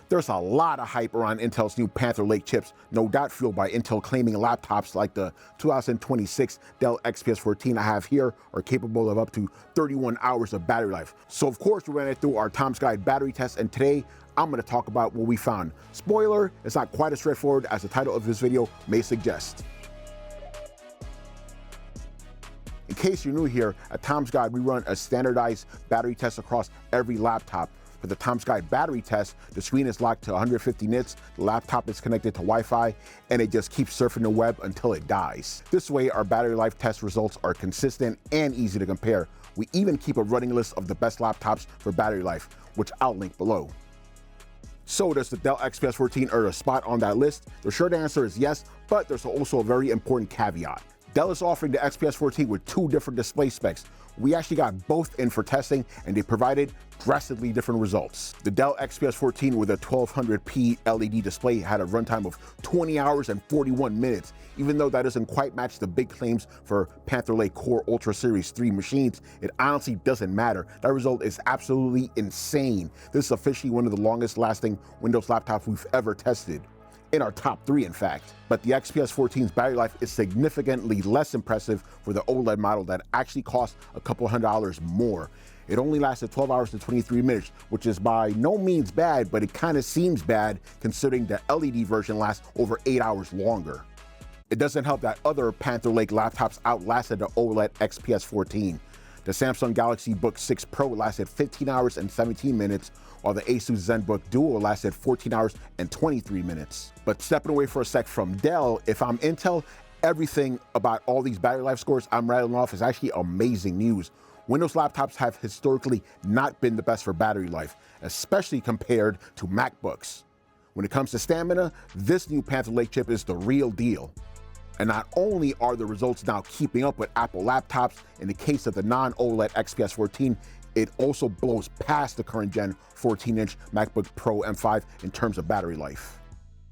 There's a lot of hype around Intel's new Panther Lake chips, no doubt fueled by Intel claiming laptops like the 2026 Dell XPS 14 I have here are capable of up to 31 hours of battery life. So of course we ran it through our Tom's Guide battery test, and today I'm going to talk about what we found. Spoiler, it's not quite as straightforward as the title of this video may suggest. In case you're new here, at Tom's Guide we run a standardized battery test across every laptop. For the Tom's Guide battery test, the screen is locked to 150 nits, the laptop is connected to Wi-Fi, and it just keeps surfing the web until it dies. This way, our battery life test results are consistent and easy to compare. We even keep a running list of the best laptops for battery life, which I'll link below. So does the Dell XPS 14 earn a spot on that list? The short answer is yes, but there's also a very important caveat. Dell is offering the XPS 14 with two different display specs. We actually got both in for testing, and they provided drastically different results. The Dell XPS 14 with a 1200p LED display had a runtime of 20 hours and 41 minutes. Even though that doesn't quite match the big claims for Panther Lake Core Ultra Series 3 machines, it honestly doesn't matter. That result is absolutely insane. This is officially one of the longest lasting Windows laptops we've ever tested. In our top 3, in fact. But the XPS 14's battery life is significantly less impressive for the OLED model that actually costs a couple $100 more. It only lasted 12 hours and 23 minutes, which is by no means bad, but it kind of seems bad considering the LED version lasts over 8 hours longer. It doesn't help that other Panther Lake laptops outlasted the OLED XPS 14. The Samsung Galaxy Book 6 Pro lasted 15 hours and 17 minutes, while the Asus ZenBook Duo lasted 14 hours and 23 minutes. But stepping away for a sec from Dell, if I'm Intel, everything about all these battery life scores I'm rattling off is actually amazing news. Windows laptops have historically not been the best for battery life, especially compared to MacBooks. When it comes to stamina, this new Panther Lake chip is the real deal. And not only are the results now keeping up with Apple laptops, in the case of the non-OLED XPS 14, it also blows past the current gen 14-inch MacBook Pro M5 in terms of battery life.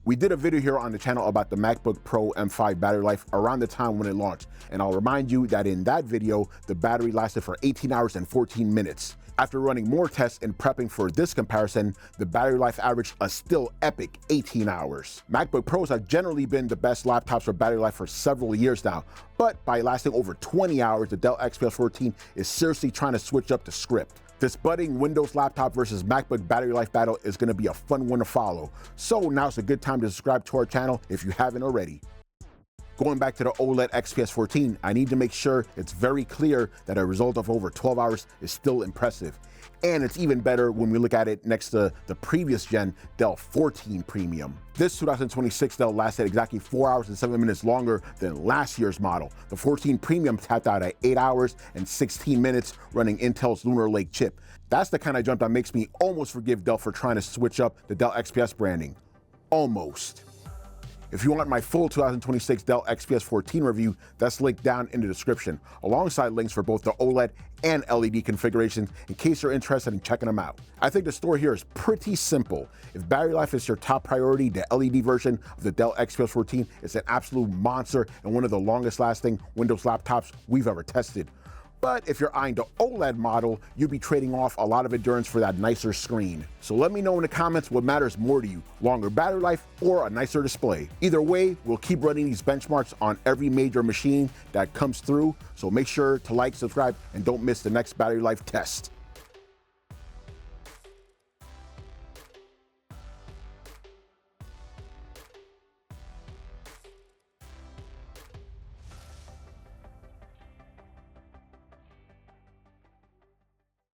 We did a video here on the channel about the MacBook Pro M5 battery life around the time when it launched, and I'll remind you that in that video, the battery lasted for 18 hours and 14 minutes. After running more tests and prepping for this comparison, the battery life averaged a still epic 18 hours. MacBook Pros have generally been the best laptops for battery life for several years now, but by lasting over 20 hours, the Dell XPS 14 is seriously trying to switch up the script. This budding Windows laptop versus MacBook battery life battle is going to be a fun one to follow. So now's a good time to subscribe to our channel if you haven't already. Going back to the OLED XPS 14, I need to make sure it's very clear that a result of over 12 hours is still impressive. And it's even better when we look at it next to the previous gen Dell 14 Premium. This 2026 Dell lasted exactly 4 hours and 7 minutes longer than last year's model. The 14 Premium tapped out at 8 hours and 16 minutes running Intel's Lunar Lake chip. That's the kind of jump that makes me almost forgive Dell for trying to switch up the Dell XPS branding. Almost. If you want my full 2026 Dell XPS 14 review, that's linked down in the description, alongside links for both the OLED and LED configurations in case you're interested in checking them out. I think the story here is pretty simple. If battery life is your top priority, the LED version of the Dell XPS 14 is an absolute monster and one of the longest lasting Windows laptops we've ever tested. But if you're eyeing the OLED model, you'd be trading off a lot of endurance for that nicer screen. So let me know in the comments what matters more to you, longer battery life or a nicer display. Either way, we'll keep running these benchmarks on every major machine that comes through, so make sure to like, subscribe, and don't miss the next battery life test.